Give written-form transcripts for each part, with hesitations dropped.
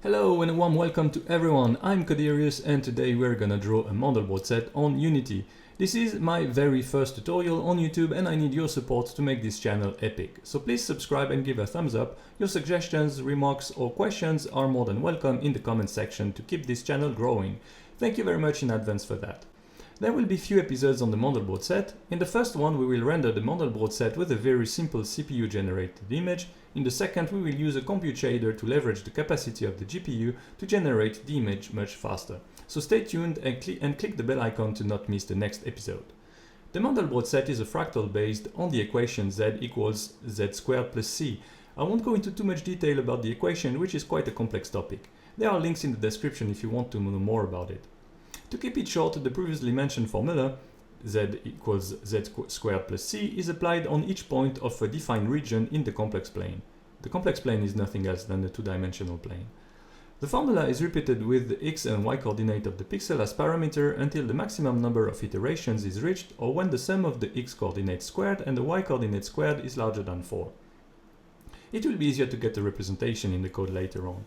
Hello and a warm welcome to everyone. I'm Coderius and today we're gonna draw a Mandelbrot set on Unity. This is my very first tutorial on YouTube and I need your support to make this channel epic. So please subscribe and give a thumbs up. Your suggestions, remarks or questions are more than welcome in the comment section to keep this channel growing. Thank you very much in advance for that. There will be few episodes on the Mandelbrot set. In the first one we will render the Mandelbrot set with a very simple CPU generated image. In the second we will use a compute shader to leverage the capacity of the GPU to generate the image much faster. So stay tuned and click the bell icon to not miss the next episode. The Mandelbrot set is a fractal based on the equation z equals z squared plus c. I won't go into too much detail about the equation, which is quite a complex topic. There are links in the description if you want to know more about it. To keep it short, the previously mentioned formula z equals z squared plus c is applied on each point of a defined region in the complex plane. The complex plane is nothing else than a two-dimensional plane. The formula is repeated with the x and y coordinate of the pixel as parameter until the maximum number of iterations is reached or when the sum of the x coordinate squared and the y coordinate squared is larger than 4. It will be easier to get the representation in the code later on.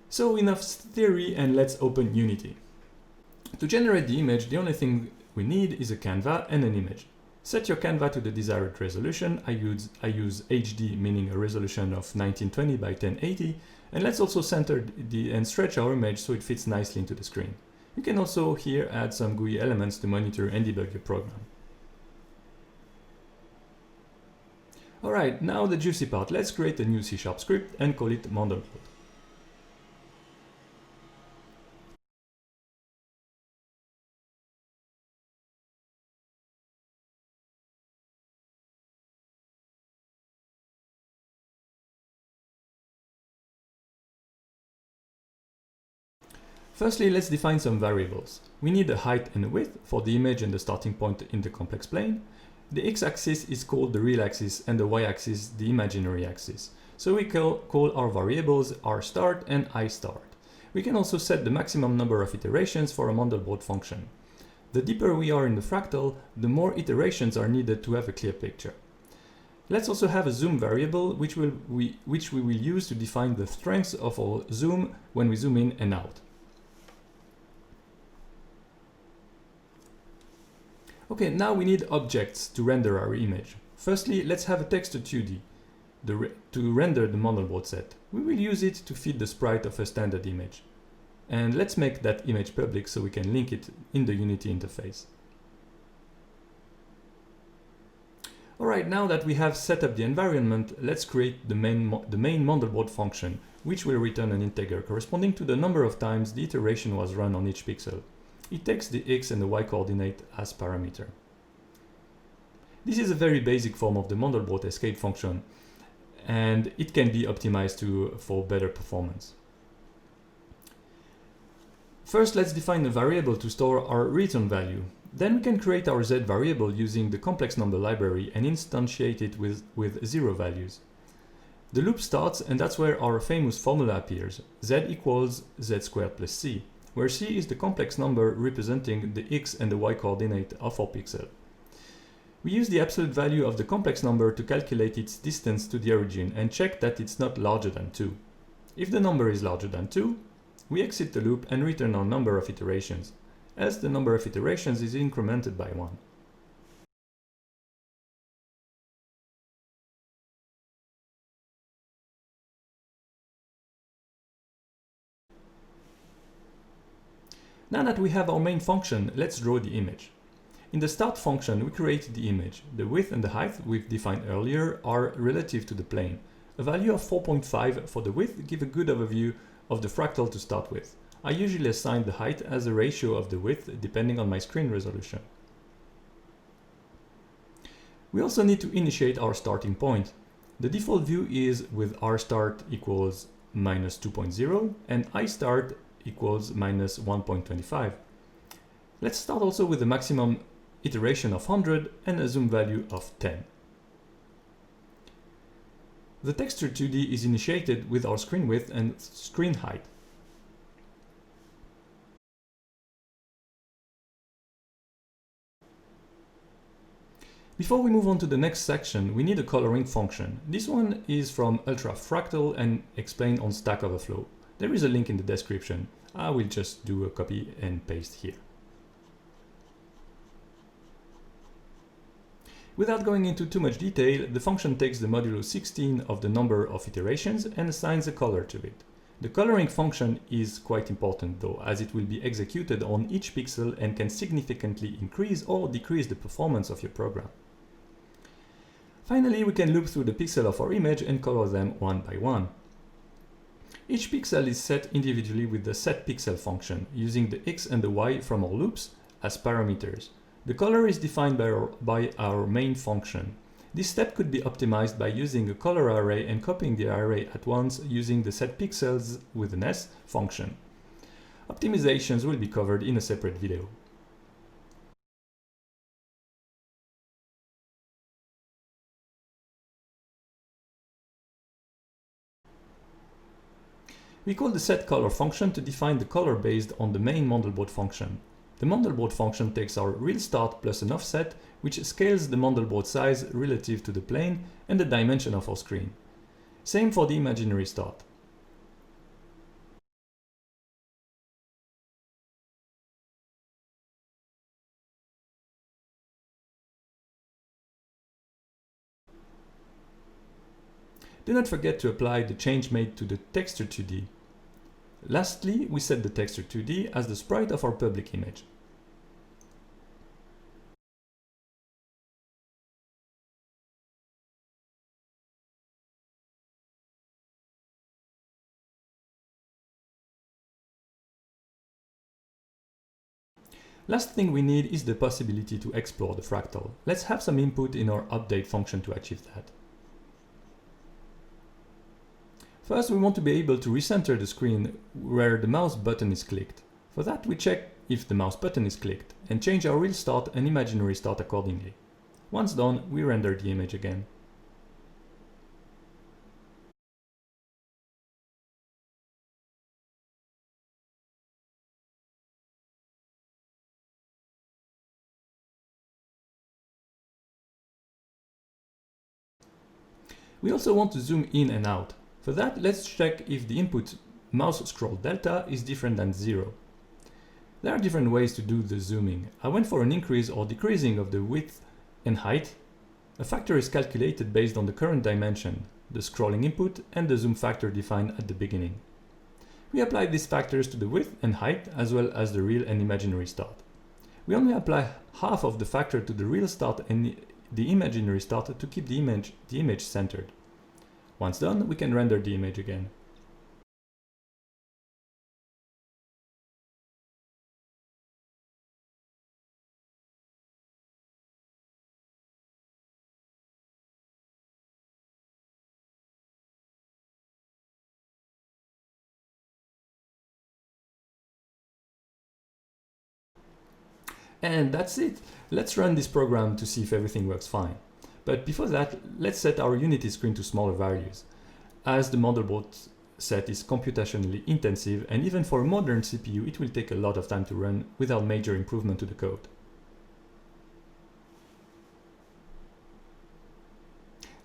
So enough theory and let's open Unity. To generate the image, the only thing we need is a canva and an image. Set your canva to the desired resolution. I use HD, meaning a resolution of 1920 by 1080, and let's also center and stretch our image so it fits nicely into the screen. You can also here add some GUI elements to monitor and debug your program. Alright, now the juicy part. Let's create a new C# script and call it Mandelbrot. Firstly, let's define some variables. We need a height and a width for the image and the starting point in the complex plane. The x-axis is called the real axis and the y-axis the imaginary axis. So we call our variables rStart and iStart. We can also set the maximum number of iterations for a Mandelbrot function. The deeper we are in the fractal, the more iterations are needed to have a clear picture. Let's also have a zoom variable which we will use to define the strength of our zoom when we zoom in and out. Okay, now we need objects to render our image. Firstly, let's have a texture 2D to render the Mandelbrot set. We will use it to feed the sprite of a standard image. And let's make that image public so we can link it in the Unity interface. Alright, now that we have set up the environment, let's create the main Mandelbrot function, which will return an integer corresponding to the number of times the iteration was run on each pixel. It takes the x and the y coordinate as parameter. This is a very basic form of the Mandelbrot escape function, and it can be optimized for better performance. First, let's define a variable to store our return value. Then we can create our z variable using the complex number library and instantiate it with 0 values. The loop starts, and that's where our famous formula appears, z equals z squared plus c, where c is the complex number representing the x and the y coordinate of our pixel. We use the absolute value of the complex number to calculate its distance to the origin and check that it's not larger than 2. If the number is larger than 2, we exit the loop and return our number of iterations, as the number of iterations is incremented by 1. Now that we have our main function, let's draw the image. In the start function, we create the image. The width and the height we've defined earlier are relative to the plane. A value of 4.5 for the width gives a good overview of the fractal to start with. I usually assign the height as a ratio of the width depending on my screen resolution. We also need to initiate our starting point. The default view is with rStart equals -2.0 and iStart equals -1.25. Let's start also with a maximum iteration of 100 and a zoom value of 10. The texture 2D is initiated with our screen width and screen height. Before we move on to the next section, we need a coloring function. This one is from Fractal and explained on Stack Overflow. There is a link in the description. I will just do a copy and paste here. Without going into too much detail, the function takes the modulo 16 of the number of iterations and assigns a color to it. The coloring function is quite important though, as it will be executed on each pixel and can significantly increase or decrease the performance of your program. Finally, we can loop through the pixel of our image and color them one by one. Each pixel is set individually with the setPixel function, using the x and the y from our loops as parameters. The color is defined by our main function. This step could be optimized by using a color array and copying the array at once using the setPixels with an S function. Optimizations will be covered in a separate video. We call the setColor function to define the color based on the main Mandelbrot function. The Mandelbrot function takes our real start plus an offset, which scales the Mandelbrot size relative to the plane and the dimension of our screen. Same for the imaginary start. Do not forget to apply the change made to the texture 2D. Lastly, we set the texture 2D as the sprite of our public image. Last thing we need is the possibility to explore the fractal. Let's have some input in our update function to achieve that. First, we want to be able to recenter the screen where the mouse button is clicked. For that, we check if the mouse button is clicked and change our real start and imaginary start accordingly. Once done, we render the image again. We also want to zoom in and out. For that, let's check if the input mouse scroll delta is different than 0. There are different ways to do the zooming. I went for an increase or decreasing of the width and height. A factor is calculated based on the current dimension, the scrolling input, and the zoom factor defined at the beginning. We apply these factors to the width and height as well as the real and imaginary start. We only apply half of the factor to the real start and the imaginary start to keep the image centered. Once done, we can render the image again. And that's it. Let's run this program to see if everything works fine. But before that, let's set our Unity screen to smaller values, as the Mandelbrot set is computationally intensive, and even for a modern CPU, it will take a lot of time to run without major improvement to the code.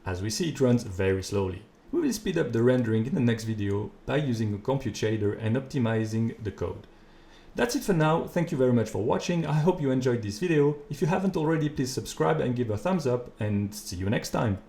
As we see, it runs very slowly. We will speed up the rendering in the next video by using a compute shader and optimizing the code. That's it for now. Thank you very much for watching. I hope you enjoyed this video. If you haven't already, please subscribe and give a thumbs up, and see you next time.